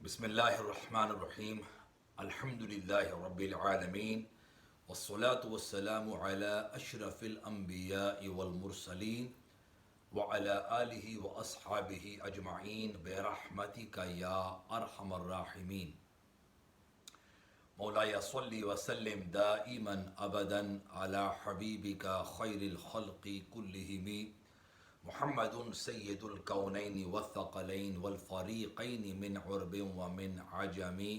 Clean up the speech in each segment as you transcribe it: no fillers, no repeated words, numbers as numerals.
बिस्मिल्लाहिर्रहमानिर्रहीम अल्हम्दुलिल्लाहि रब्बिल आलमीन वस्सलातु वस्सलामु अला अशरफिल अंबिया'i वल मुरसलीन व अला आलिहि व अस्हाबिहि अजमाइन बिरहमतिका या अरहमर राहिमीन। मौलाया सल्ली व सल्लिम दाइमन अबदन अला हबीबिका खैरिल खल्क़ि कुल्लिहिम मुहम्मदुन सय्यदुल कौनैनि वस्सक़लैनि वल फ़रीक़ैनि मिन उर्बिन व मिन अजमी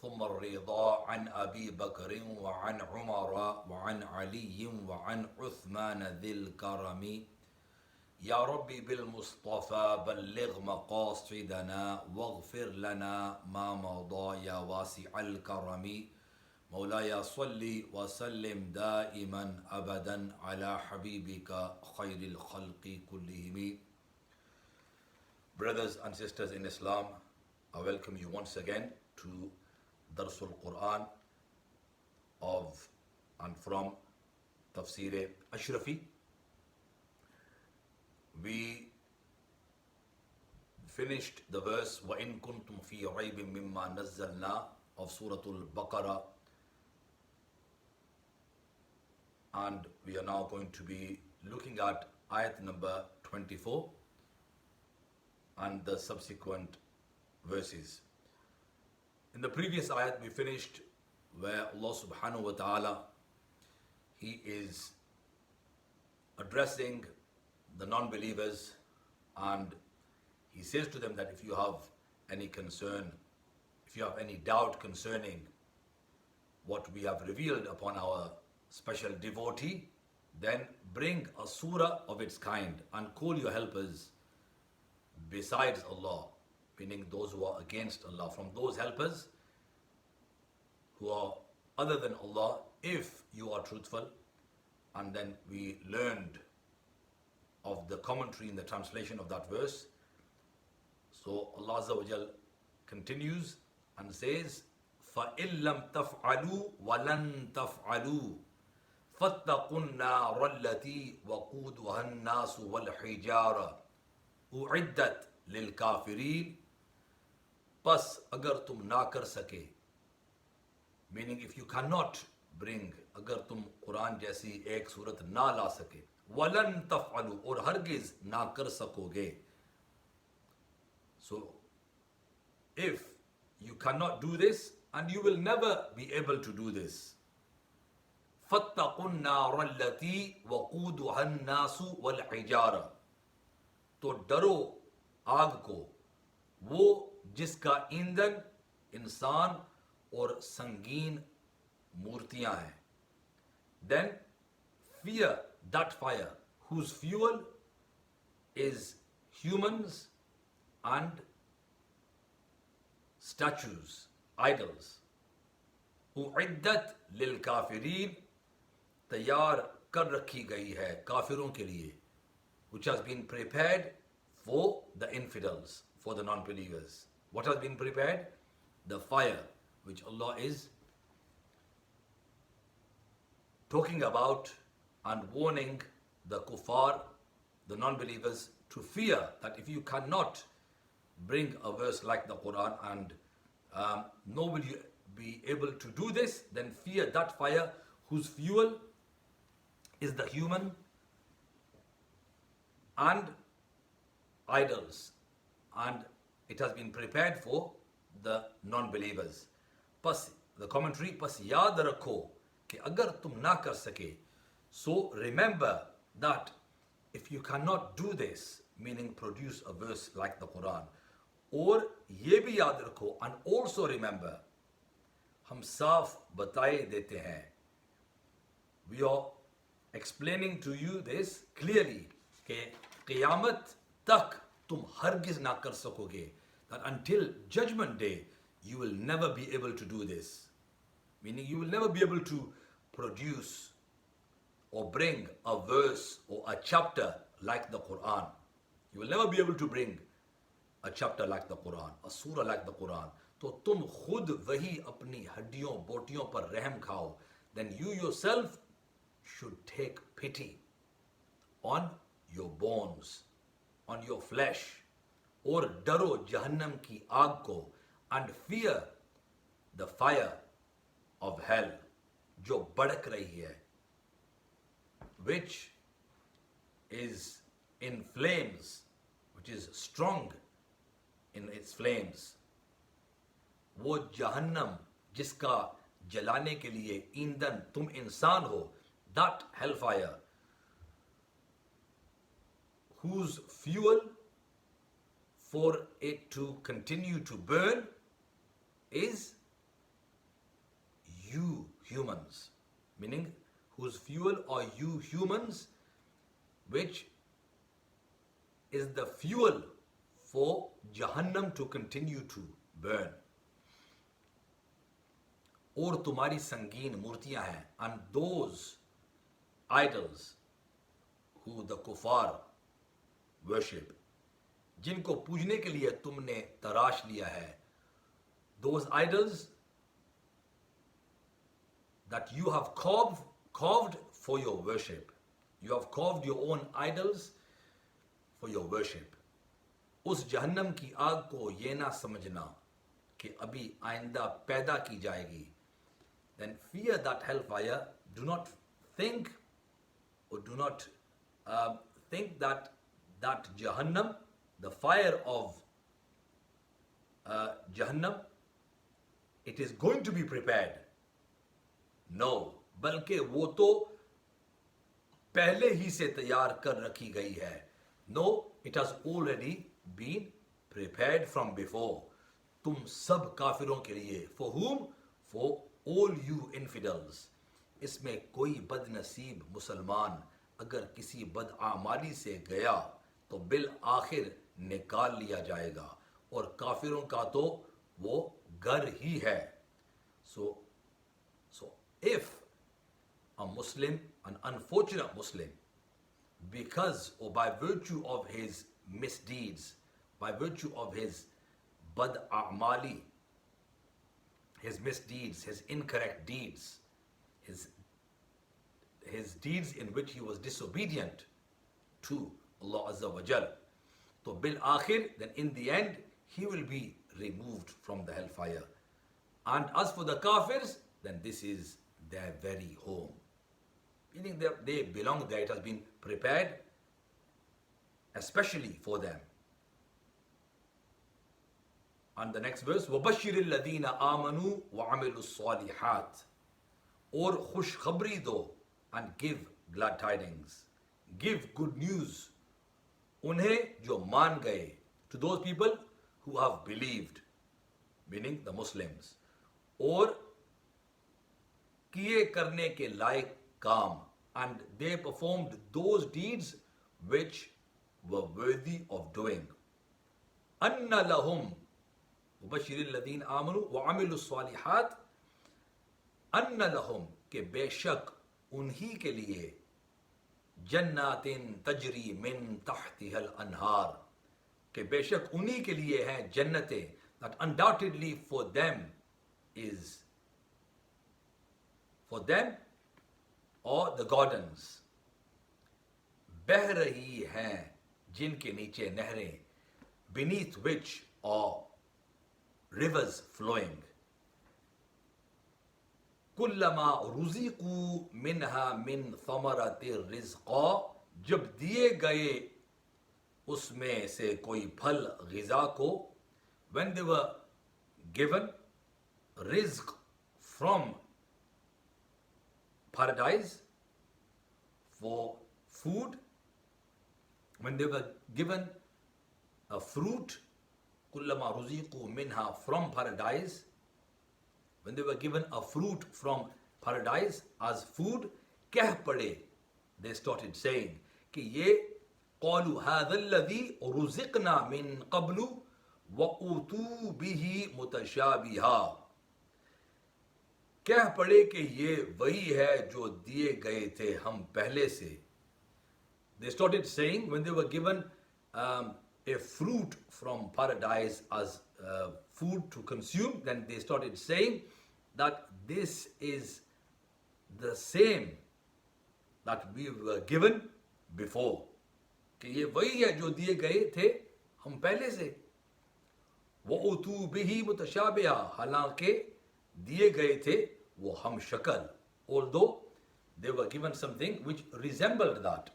सुम्मा रिदा अन अबी बकरिन व अन उमर व अन अलीय्यिन व अन उस्मान ज़िल करमी। या रब्बी बिल मुस्तफ़ा बल्लिग़ मक़ासिदना वग़फ़िर लना मा मदा या वासिअल करमी। मौलाया सल्ली व सल्लिम दाइमन अबदन अला हबीबिका खैरिल खल्क़ि कुल्लिहिम। Brothers and sisters in Islam, I welcome you once again to Darsul Quran of and from Tafsir Ashrafi. We finished the verse وَإِن كُنْتُمْ فِي رَيْبٍ مِّمَّا نَزَّلْنَا of Surah Al-Baqarah, and we are now going to be looking at ayat number 24 and the subsequent verses. In the previous ayat we finished where Allah subhanahu wa ta'ala, He is addressing the non-believers and He says to them that if you have any concern, if you have any doubt concerning what we have revealed upon our special devotee, then bring a surah of its kind and call your helpers besides Allah, meaning those who are against Allah, from those helpers who are other than Allah, if you are truthful. And then we learned of the commentary in the translation of that verse. So Allah Azza wa Jal continues and says, فَإِن لَمْ تَفْعَلُوا وَلَن تَفْعَلُوا فَاتَّقُوا النَّارَ الَّتِي وَقُودُهَا النَّاسُ وَالْحِجَارَةُ أُعِدَّتْ لِلْكَافِرِينَ. Pas agar tum na kar sake, meaning if you cannot bring, agar tum Quran jaisi ek surat na la sake, walan taf'alu, aur hargiz na kar sakoge. So if you cannot do this and you will never be able to do this, فَاتَّقُوا النَّارَ الَّتِي وَقُودُهَا النَّاسُ وَالْحِجَارَةُ, तो डरो आग को वो जिसका ईंधन इंसान और संगीन मूर्तियां हैं. Then fear that fire whose fuel is humans and statues, idols. उइद्दत लिल काफिरीन, तैयार कर रखी गई है काफिरों के लिए, which has been prepared for the infidels, for the non-believers. What has been prepared? The fire which Allah is talking about and warning the kuffar, the non-believers, to fear that if you cannot bring a verse like the Quran and nor will you be able to do this, then fear that fire whose fuel is the human and idols, and it has been prepared for the non-believers. Pas, the commentary, pas yaad rakho कि अगर तुम ना कर सके, so remember that if you cannot do this, meaning produce a verse like the Quran, और ये भी याद रखो, and also remember, हम साफ बताए देते हैं, we are explaining to you this clearly, कि क़यामत तक तुम हरगिज ना कर सकोगे, that until judgment day you will never be able to do this, meaning you will never be able to produce or bring a verse or a chapter like the Quran. You will never be able to bring a chapter like the Quran, a surah like the Quran. तो तुम खुद वही अपनी हड्डियों बोटियों पर रहम खाओ, then you yourself should take pity on your bones, on your flesh, और डरो जहन्नम की आग को, and fear the fire of hell, जो भड़क रही है, which is in flames, which is strong in its flames. वो जहन्नम जिसका जलाने के लिए ईंधन तुम इंसान हो, that hellfire, whose fuel for it to continue to burn is you humans, meaning whose fuel are you humans, which is the fuel for Jahannam to continue to burn. और तुम्हारी संगीन मूर्तियां हैं, and those idols who the kuffar worship, जिनको पूजने के लिए तुमने तराश लिया है, those idols that you have carved for your worship, you have carved your own idols for your worship. उस जहन्नम की आग को ये ना समझना कि अभी आइंदा पैदा की जाएगी. Then fear that hellfire. Do not think, or do not think that Jahannam, the fire of Jahannam, it is going to be prepared. No, बल्कि वो तो पहले ही से तैयार कर रखी गई है. No, it has already been prepared from before. तुम सब काफिरों के लिए. For whom? For all you infidels. इसमें कोई बदनसीब मुसलमान अगर किसी बदआमाली से गया तो बिल आखिर निकाल लिया जाएगा, और काफिरों का तो वो घर ही है. So if a Muslim, an unfortunate Muslim, because or by virtue of his misdeeds, by virtue of his bad-a'mali, his misdeeds, his incorrect deeds, his deeds in which he was disobedient to Allah Azza wa Jal, so bil akhir, then in the end he will be removed from the hellfire. And as for the kafirs, then this is their very home, meaning they belong there. It has been prepared especially for them. And the next verse, وَبَشِّرِ الَّذِينَ آمَنُوا وَعَمِلُوا الصَّالِحَاتِ, और खुशखबरी दो, and give glad tidings, give good news उन्हें जो मान गए, to those people who have believed, meaning the Muslims, और किए करने के लायक काम, and they performed those deeds which were worthy of doing. أَنَّ لَهُمْ وَبَشِّرِ الَّذِينَ آمَنُوا وَعَمِلُوا الصَّالِحَاتِ, أَنَّ لَهُمْ के बेशक उन्हीं के लिए, जन्नातिन तजरी मिन तहतिहल अनहार, के बेशक उन्हीं के लिए हैं जन्नतें, that undoubtedly for them or the gardens, बह रही हैं जिनके नीचे नहरें, beneath which are rivers flowing. कुल्लमा रुज़िक़ू Minha मिन थमरति रिज़्क़ा, जब दिए गए उसमें से कोई फल ग़िज़ा को, when they were given rizq from paradise for food, when they were given a fruit, kullama ruziqu minha, from paradise, when they were given a fruit from paradise as food, keh pade, they started saying कि ये qalu hadha alladhi ruziqna min qablu wa utu bihi mutashabiha, कह पड़े कि ये वही है जो दिए गए थे हम पहले से. They started saying, when they were given a fruit from paradise as food to consume, then they started saying that this is the same that we were given before, कि ये वही है जो दिए गए थे हम पहले से. वउतू बिही मुतशाबिहा, हालांकि दिए गए थे वो हम शक्ल, although they were given something which resembled that.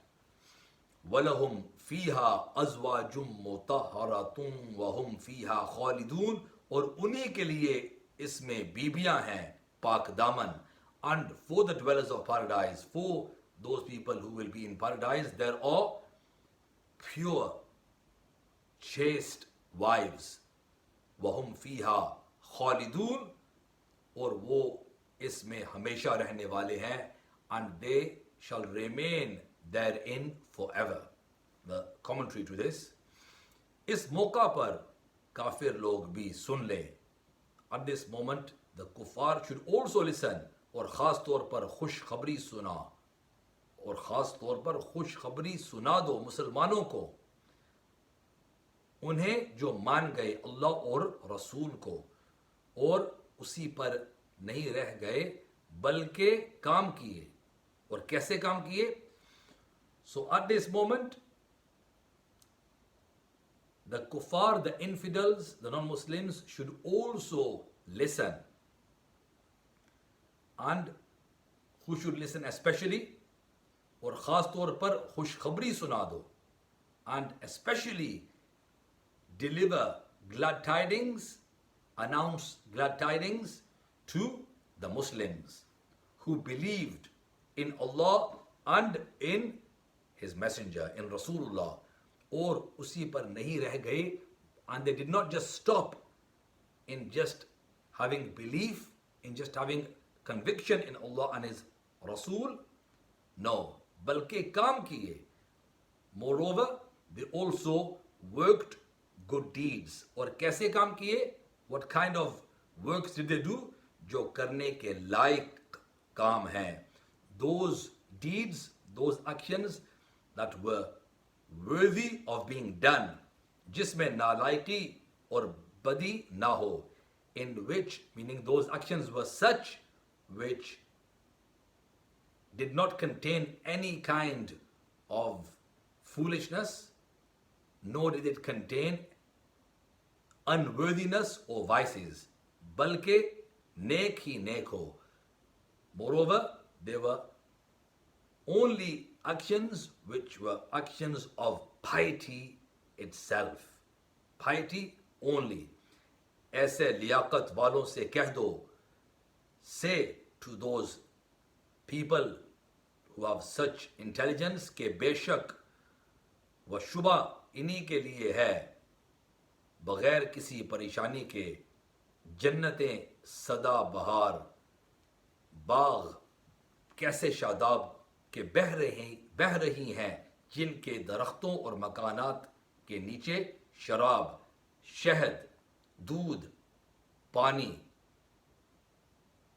वलहुम फीहा अज़वाजुम मुतहहरतुम वहुम फीहा खालिदून, और उन्हीं के लिए इसमें बीबियां हैं पाक दामन. And for the dwellers of paradise, for those people who will be in paradise, there are pure, chaste wives. वहुम फीहा खालिदून, और वो इसमें हमेशा रहने वाले हैं. And they shall remain therein forever. The commentary to this. इस मौका पर काफिर लोग भी सुन लें. At this moment the kuffar should also listen. और ख़ास तौर पर खुशखबरी सुना, और ख़ास तौर पर खुशखबरी सुना दो मुसलमानों को, उन्हें जो मान गए अल्लाह और रसूल को और उसी पर नहीं रह गए बल्कि काम किए. और कैसे काम किए? So at this moment the kuffar, the infidels, the non-Muslims should also listen. And who should listen especially? और ख़ास तौर पर खुशखबरी सुना दो. And especially deliver glad tidings, announce glad tidings to the Muslims who believed in Allah and in His Messenger, in Rasulullah, और उसी पर नहीं रह गए. And they did not just stop in just having belief, in just having conviction in Allah and His Rasul. No, बल्कि काम किए. Moreover, they also worked good deeds. और कैसे काम किए? What kind of works did they do? जो करने के लायक काम हैं. Those deeds, those actions that were worthy of being done, जिसमें नालायकी और बदी ना हो. In which, meaning those actions were such which did not contain any kind of foolishness, nor did it contain unworthiness or vices, बल्कि नेक ही नेक हो. Moreover, they were only actions which were actions of piety itself. Piety only. ऐसे लियाकत वालों से कह दो, say to those people who have such intelligence के बेशक व शुबा इन्हीं के लिए है, बगैर किसी परेशानी के जन्नतें सदा बहार, बाग कैसे शादाब के बह रही हैं, जिनके दरख्तों और मकानात के नीचे शराब, शहद, दूध,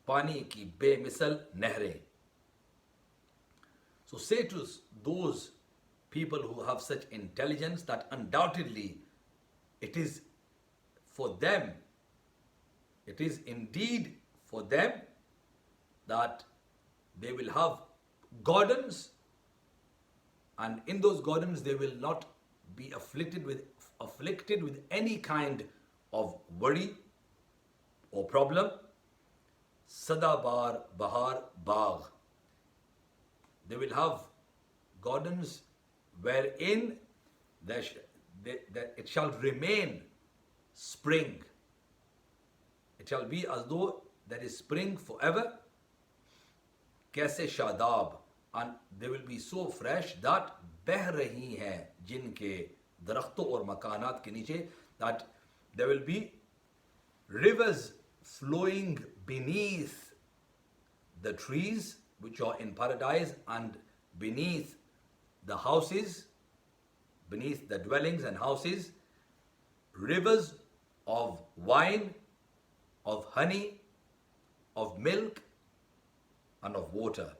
पानी की बेमिसल नहरें. So say to those people who have such intelligence that undoubtedly it is for them, it is indeed for them that they will have gardens, and in those gardens they will not be afflicted with any kind of worry or problem. Sadabar Bahar Bagh. They will have gardens wherein it shall remain spring. It shall be as though there is spring forever. Kaise shadab, and they will be so fresh that beh rahi hai jinke darakhton aur makanat ke niche, that there will be rivers flowing beneath the trees which are in paradise and beneath the houses, beneath the dwellings and houses, rivers of wine, of honey, of milk and of water.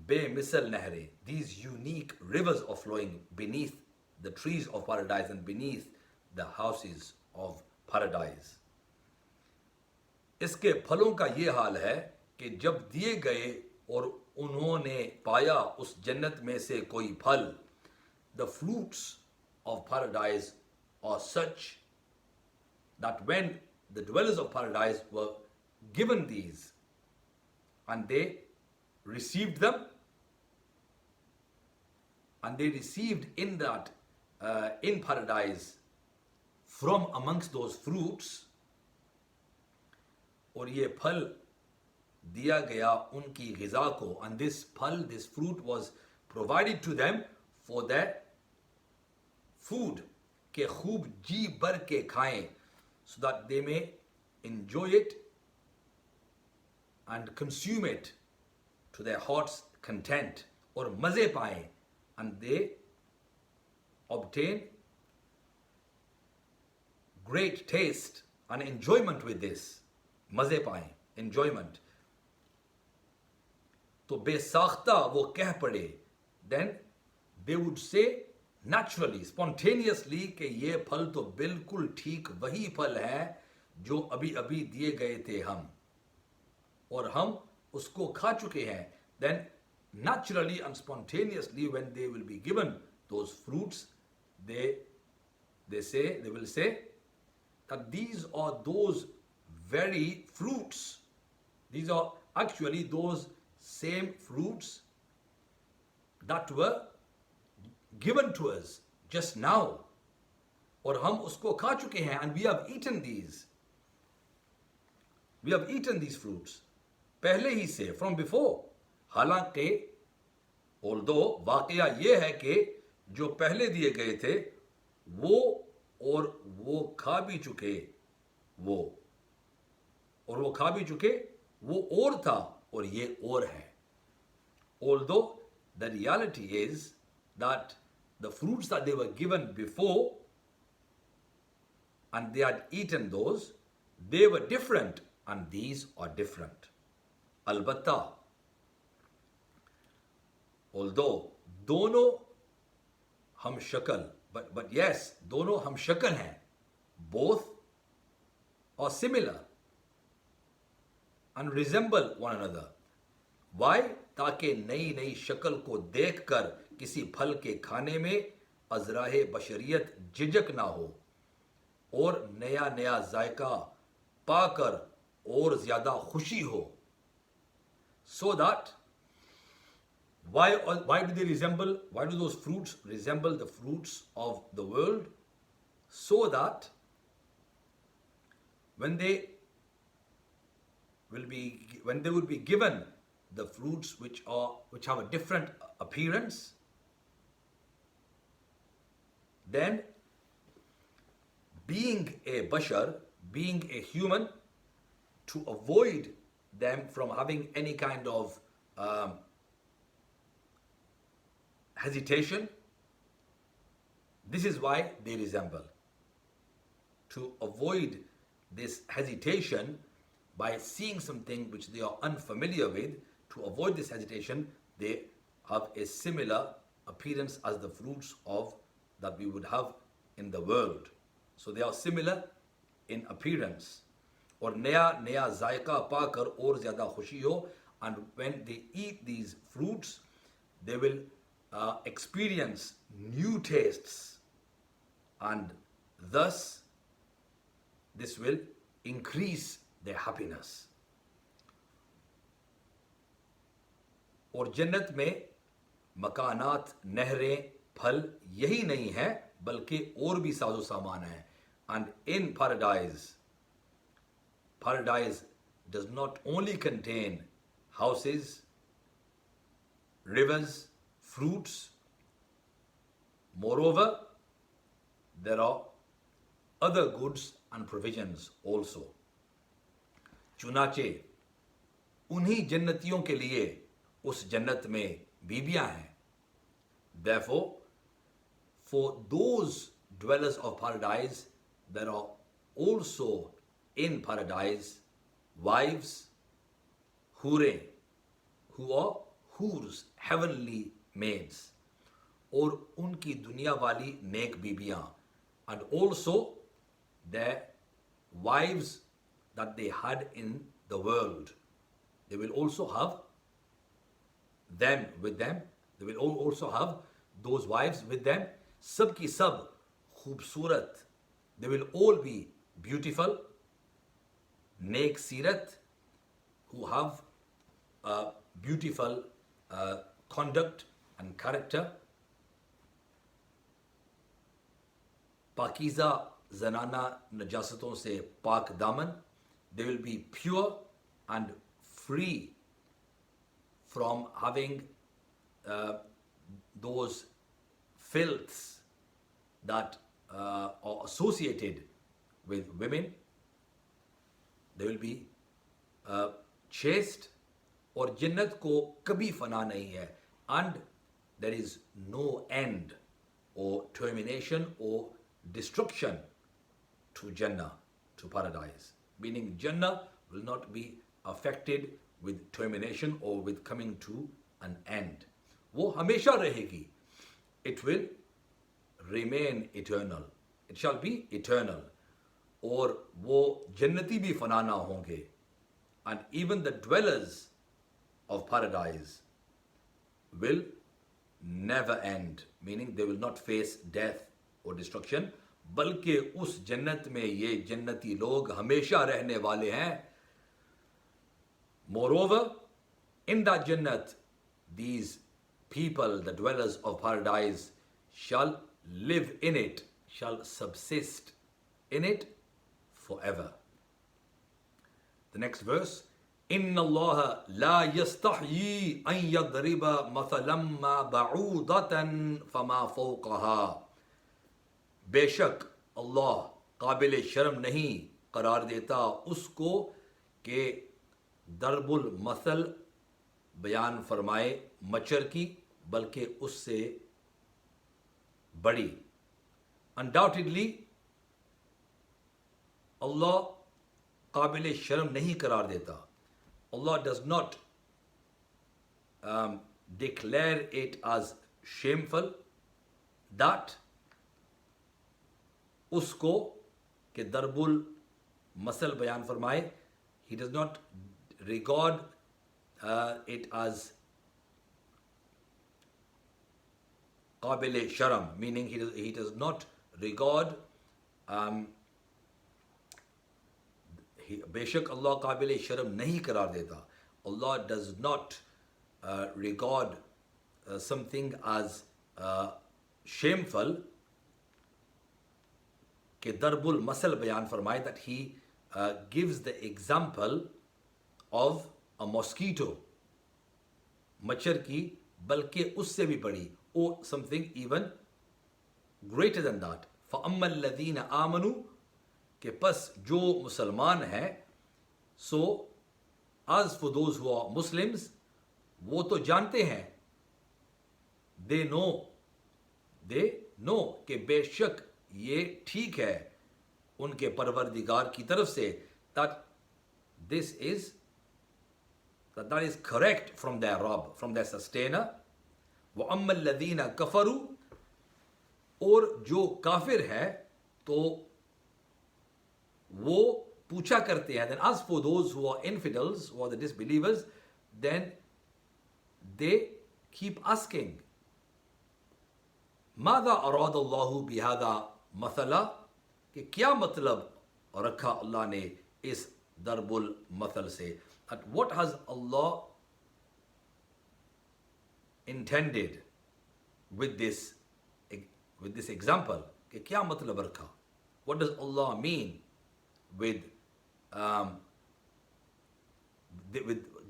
Be-misal nahre, these unique rivers are flowing beneath the trees of paradise and beneath the houses of paradise. इसके फलों का ये हाल है कि जब दिए गए और उन्होंने पाया उस जन्नत में से कोई फल, the fruits of paradise are such that when the dwellers of paradise were given these and they received them, and they received in that in paradise from amongst those fruits, और ये फल दिया गया उनकी ग़िज़ा को, and this फल, this fruit was provided to them for their food, के खूब जी भर के खाएं, so that they may enjoy it and consume it to their heart's content, और मज़े पाएं, and they obtain great taste and enjoyment with this. मज़े पाएं, enjoyment. तो बेसाख्ता वो कह पड़े, then they would say naturally, spontaneously कि ये फल तो बिल्कुल ठीक वही फल है जो अभी अभी दिए गए थे हम, और हम उसको खा चुके हैं. Then naturally and spontaneously, when they will be given those fruits, they will say that these are those very fruits. These are actually those same fruits that were given to us just now, और हम उसको खा चुके हैं, and we have eaten these. We have eaten these fruits पहले ही से, from before. हालांकि although वाकया ये है कि जो पहले दिए गए थे वो खा भी चुके, वो खा भी चुके, वो और था और ये और है. Although the reality is that the fruits that they were given before and they had eaten those, they were different and these are different. Albatta, although दोनों हम शक्ल, but yes, दोनों हम शक्ल हैं, both are similar and resemble one another. Why? ताकि नई नई शक्ल को देखकर किसी फल के खाने में अज़राहे बशरियत झिझक ना हो, और नया नया जायका पाकर और ज़्यादा खुशी हो. So that why do they resemble, why do those fruits resemble the fruits of the world? So that when they would be given the fruits which have a different appearance, then being a bashar, being a human, to avoid them from having any kind of hesitation, this is why they resemble. To avoid this hesitation by seeing something which they are unfamiliar with, to avoid this hesitation, they have a similar appearance as the fruits of that we would have in the world. So they are similar in appearance. और नया नया जायका पाकर और ज़्यादा खुशी हो, and when they eat these fruits, they will experience new tastes, and thus this will increase their happiness. और जन्नत में मकानात, नहरें, फल यही नहीं है बल्कि और भी साजो सामान है. And in paradise does not only contain houses, rivers, fruits. Moreover, there are other goods and provisions also. चुनाचे उन्हीं जन्नतियों के लिए उस जन्नत में बीबियां हैं. Therefore, for those dwellers of paradise, there are also in paradise wives, hure, who are hurs, heavenly maids, और उनकी दुनिया वाली नेक बीबियां, and also their wives that they had in the world. They will also have them with them. They will also have those wives with them. सब की सब खूबसूरत. They will all be beautiful, नेक सीरत, who have a beautiful conduct and character, Pakeezah जनाना नजासतों से पाक दामन, they will be pure and free from having those filths that are associated with women. They will be chaste, और जन्नत को कभी फना नहीं है, and there is no end or termination or destruction to Jannah, to paradise. Meaning Jannah will not be affected with termination or with coming to an end. वो हमेशा रहेगी. It will remain eternal. It shall be eternal. और वो जन्नती भी फना ना होंगे. And even the dwellers of paradise will never end. Meaning they will not face death or destruction. बल्कि उस जन्नत में ये जन्नती लोग हमेशा रहने वाले हैं. Moreover, in that Jannat, these people, the dwellers of paradise, shall live in it, shall subsist in it forever. The next verse, إِنَّ اللَّهَ لَا يَسْتَحْيِي أَن يَضْرِبَ مَثَلًا مَا بَعُوضَةً فَمَا فَوْقَهَا. बेशक अल्लाह काबिल शर्म नहीं करार देता उसको कि दरबुल मसल बयान फरमाए मच्छर की, बल्कि उससे बड़ी. अनडाउटेडली अल्लाह काबिल शर्म नहीं करार देता. Allah does not declare it as shameful that उसको के दरबुल मसल बयान फरमाए. He does not regard it as काबिल शर्म, meaning he does not regard बेशक अल्लाह काबिल शर्म नहीं करार देता. Allah does not regard something as shameful कि दरबुल मसल बयान फरमाए, that he gives the example of a mosquito, मच्छर की, बल्कि उससे भी बड़ी, or something even greater than that. فَأَمَّا الَّذِينَ آمَنُوا कि पस जो मुसलमान हैं, so as for those who are Muslims, वो तो जानते हैं, they know कि बेशक ये ठीक है उनके परवरदिगार की तरफ से, that that is correct from their Rabb, from their sustainer. وَأَمَّا الَّذِينَ كَفَرُوا, और जो काफिर है तो वो पूछा करते हैं. Then as for those who are infidels, who are the disbelievers, then they keep asking, ماذا أراد الله بهذا مثلا, कि क्या मतलब रखा अल्लाह ने इस दरबुल मसल से. That what has Allah intended with this example, कि क्या मतलब रखा. What does Allah mean with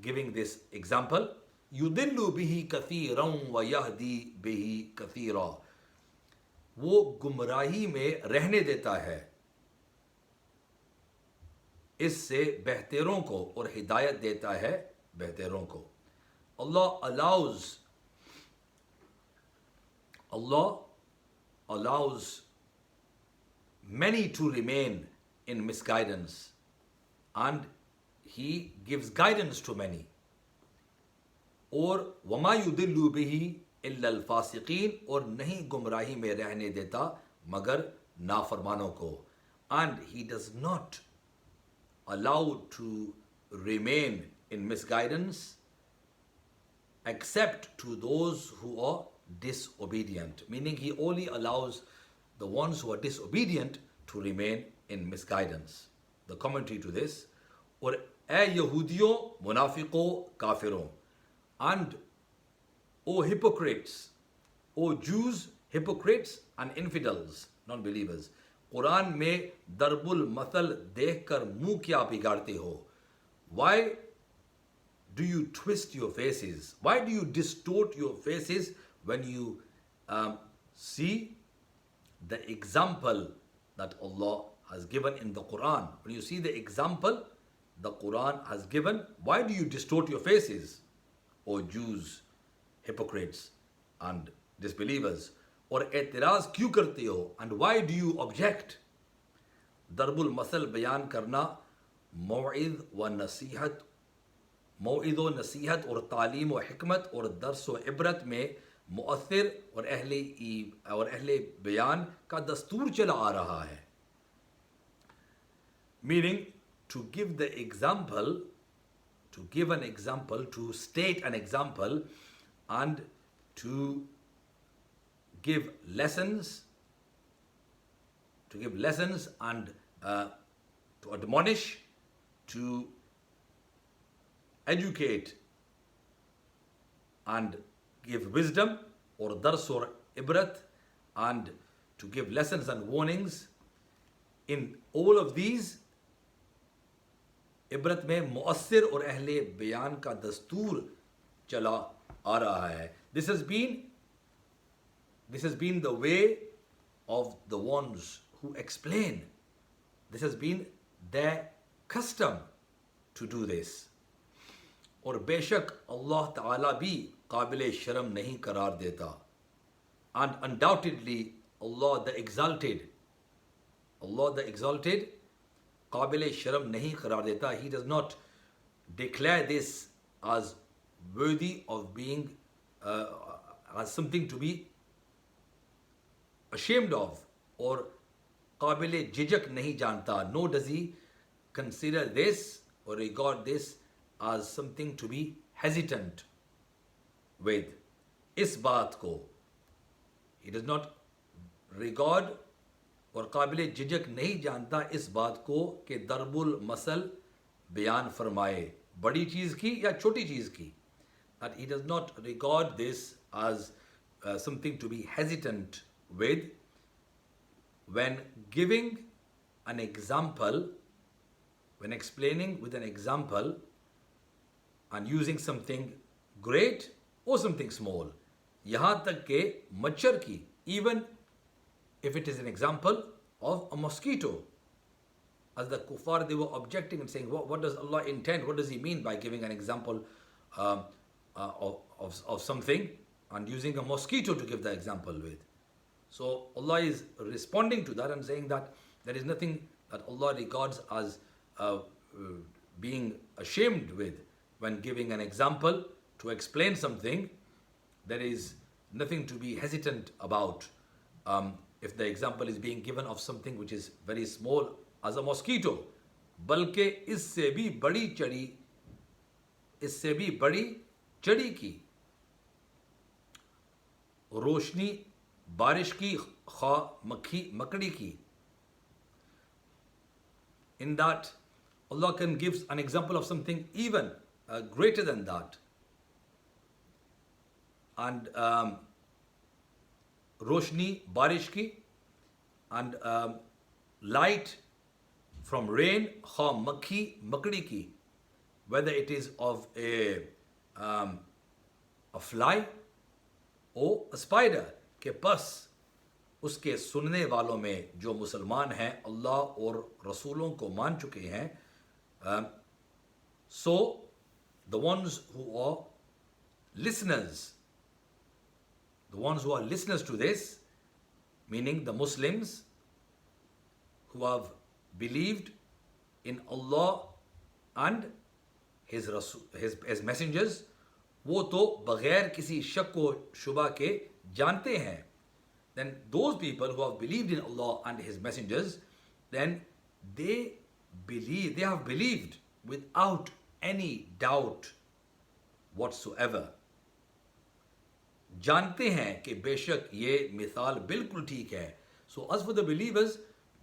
giving this example? يُضِلُّ بِهِ كَثِيرًا وَيَهْدِي بِهِ كَثِيرًا. वो गुमराही में रहने देता है इससे बेहतरों को, और हिदायत देता है बेहतरों को. Allah allows many to remain in misguidance, and he gives guidance to many. और वमा युदिल्लु बिही इल्लल फासिकीन, और नहीं गुमराही में रहने देता मगर नाफरमानों को. And he does not allow to remain in misguidance except to those who are disobedient. Meaning he only allows the ones who are disobedient to remain in misguidance. The commentary to this, or ए यहूदियों मुनाफिकों काफिरों, and O hypocrites, O Jews, hypocrites and infidels, non-believers, Quran में दरबुल muscle देखकर मुंह क्या बिगाड़ते हो? Why do you twist your faces? Why do you distort your faces when you see the example that Allah has given in the Quran? When you see the example the Quran has given, why do you distort your faces, O Jews, hypocrites and disbelievers? और एतराज़ क्यों करते हो? And why do you object? दरबुल मसल बयान करना मौइद व नसीहत, मौइद व नसीहत और तालीम व हिकमत और दर्स व इबरत में मुअस्सिर और अहले बयान का दस्तूर चला आ रहा है. Meaning, to give the example, to give an example, to state an example, and to give lessons, and to admonish, to educate and give wisdom or dars or ibrat, and to give lessons and warnings. In all of these, इबरत में मुअस्सिर और अहले बयान का दस्तूर चला आ रहा है. This has been the way of the ones who explain. This has been their custom to do this. और बेशक अल्लाह ताला भी काबिल शर्म नहीं करार देता. And undoubtedly Allah the Exalted, काबिल शर्म नहीं करार देता. He does not declare this as worthy of being as something to be ashamed of, or काबिल झिझक नहीं जानता. Nor does he consider this or regard this as something to be hesitant with. इस बात को he does not regard और काबिल झिझक नहीं जानता इस बात को कि दरबुल मसल बयान फरमाए, बड़ी चीज़ की या छोटी चीज़ की. That he does not regard this as something to be hesitant with when giving an example, when explaining with an example and using something great or something small. यहाँ तक के मच्छर की, even if it is an example of a mosquito. As the kuffar, they were objecting and saying, what does Allah intend? What does He mean by giving an example of something and using a mosquito to give the example with? So Allah is responding to that and saying that there is nothing that Allah regards as being ashamed with when giving an example to explain something. There is nothing to be hesitant about. If the example is being given of something which is very small as a mosquito, बल्कि इससे भी बड़ी चढ़ी की रोशनी बारिश की खा मकड़ी की. In that, Allah can give an example of something even greater than that. And रोशनी बारिश की, and light from rain, खा मकड़ी की, whether it is of a fly or a spider. के बस उसके सुनने वालों में जो मुसलमान हैं, अल्लाह और रसूलों को मान चुके हैं, so the ones who are listeners, to this, meaning the Muslims who have believed in Allah and His messengers, वो तो बगैर किसी शक व शुबा के जानते हैं. Then those people who have believed in Allah and His messengers, then they have believed without any doubt whatsoever. जानते हैं कि बेशक ये मिसाल बिल्कुल ठीक है. So as for the believers,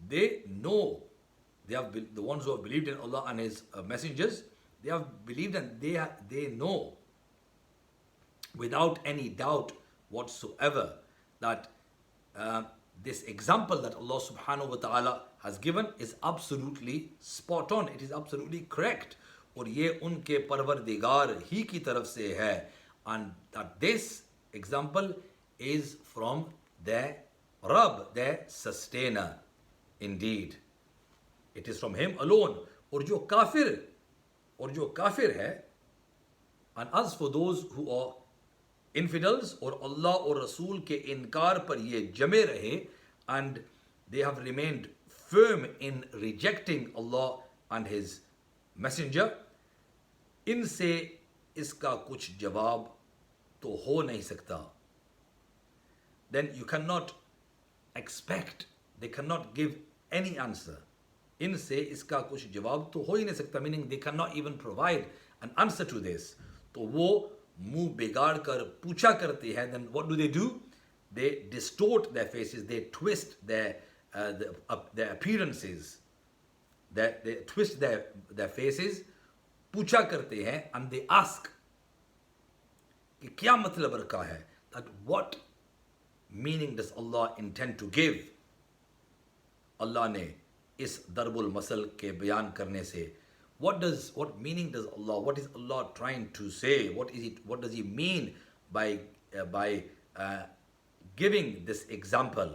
they know the ones who have believed in Allah and His messengers, they have believed and they know without any doubt whatsoever that this example that Allah subhanahu wa ta'ala has given is absolutely spot on. It is absolutely correct. और ये उनके परवरदिगार ही की तरफ से है. And that this example is from their Rabb, their sustainer. Indeed. It is from Him alone. और जो काफिर है, and as for those who are infidels और अल्लाह और रसूल के इनकार पर ये जमे रहे, and they have remained firm in rejecting Allah and His messenger, इनसे इसका कुछ जवाब तो हो नहीं सकता. Then you cannot expect, they cannot give any answer. इनसे इसका कुछ जवाब तो हो ही नहीं सकता, meaning they cannot even provide an answer to this. तो वो मुंह बिगाड़ कर पूछा करते हैं. Then what do? They distort their faces, they twist their appearances, they twist their faces, पूछा करते हैं, and they ask कि क्या मतलब रखा है, that what meaning does Allah intend to give. Allah ने इस दरबुल मसल के बयान करने से what meaning does Allah, what is Allah trying to say, what does He mean by giving this example.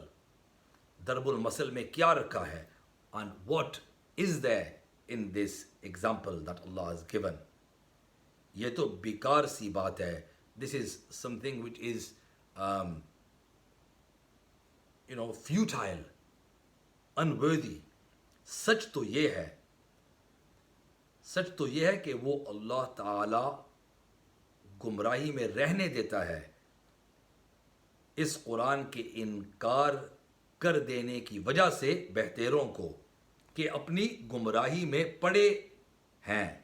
दरबुल मसल में क्या रखा है, and what is there in this example that Allah has given. ये तो बेकार सी बात है. This is something which is futile, unworthy. सच तो ये है कि वो अल्लाह ताला गुमराही में रहने देता है इस कुरान के इनकार कर देने की वजह से बहतेरों को कि अपनी गुमराही में पड़े हैं.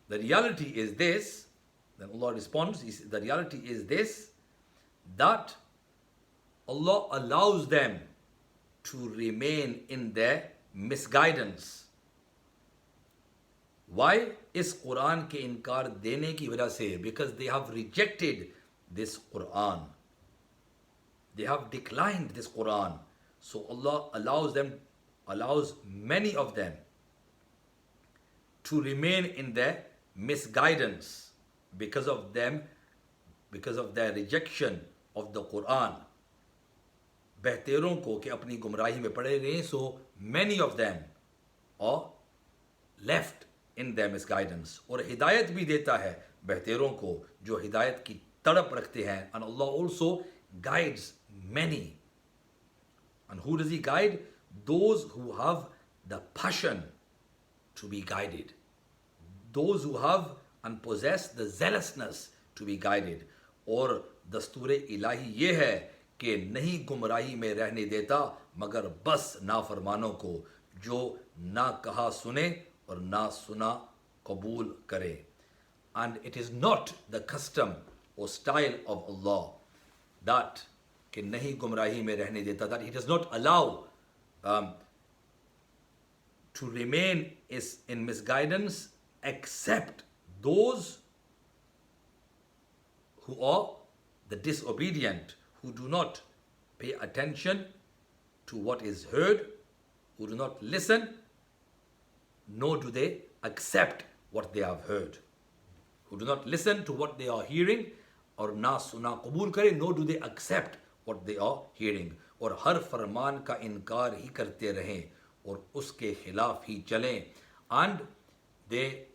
The reality is this, then Allah responds, the reality is this, that Allah allows them to remain in their misguidance. Why? इस कुरान के इनकार देने की वजह से, because they have rejected this Quran. They have declined this Quran. So Allah allows many of them to remain in their misguidance because of their rejection of the Quran. बहतेरों को कि अपनी गुमराही में पड़े रहें, so many of them are left in their misguidance. और हिदायत भी देता है बहतेरों को जो हिदायत की तड़प रखते हैं. And Allah also guides many. And who does He guide? Those who have the passion to be guided. Those who have and possess the zealousness to be guided. और दस्तूर इलाही ये है कि नहीं गुमराही में रहने देता मगर बस नाफरमानों को जो ना कहा सुने और ना सुना कबूल करे. And it is not the custom or style of Allah that कि नहीं गुमराही में रहने देता, that He does not allow to remain in misguidance except those who are the disobedient, who do not pay attention to what is heard, who do not listen, nor do they accept what they have heard. Who do not listen to what they are hearing, और ना सुना कबूल करे, nor do they accept what they are hearing. और हर फरमान का इनकार ही करते रहें और उसके खिलाफ ही चलें. And they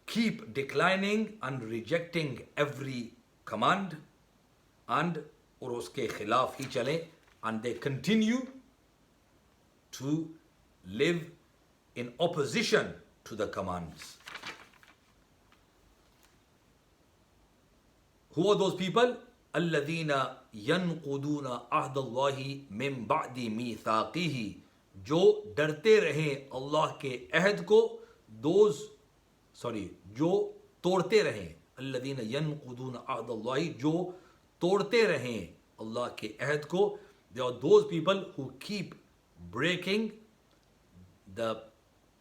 keep declining and rejecting every command and और उसके खिलाफ ही चलें. And they continue to live in opposition to the commands. Who are those people? الذين ينقضون عهد الله من بعد ميثاقه, जो डरते रहें अल्लाह के अहद को, जो तोड़ते रहें. الذين ينقضون عهد الله, जो तोड़ते रहें अल्लाह के अहद को. They are those people who keep breaking the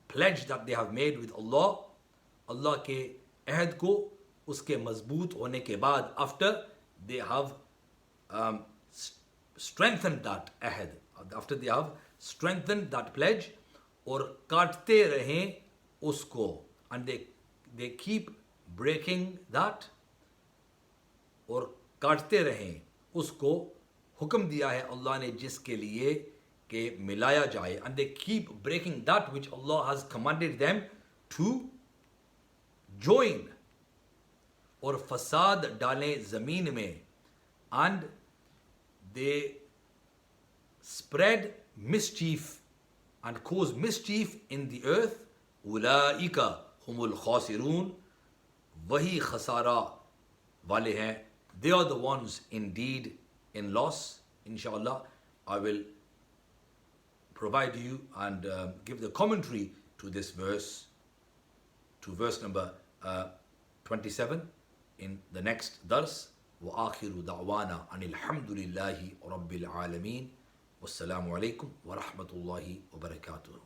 pledge that they have made with Allah, Allah के अहद को उसके मजबूत होने के बाद, after they have strengthened that ahad, after they have strengthened that pledge, और काटते रहें उसको, and they keep breaking that, और काटते रहें उसको, हुक्म दिया है अल्लाह ने जिसके लिए कि मिलाया जाए, and they keep breaking that which Allah has commanded them to join, और फसाद डालें ज़मीन में, and they spread mischief and cause mischief in the earth, उलाइका हुमुल खासिरून, वही खसारा वाले हैं, they are the ones indeed in loss. Inshallah, I will provide you and give the commentary to this verse, to verse number 27 in the next dars. وآخر دعوانا أن الحمد لله رب العالمين والسلام عليكم ورحمة الله وبركاته.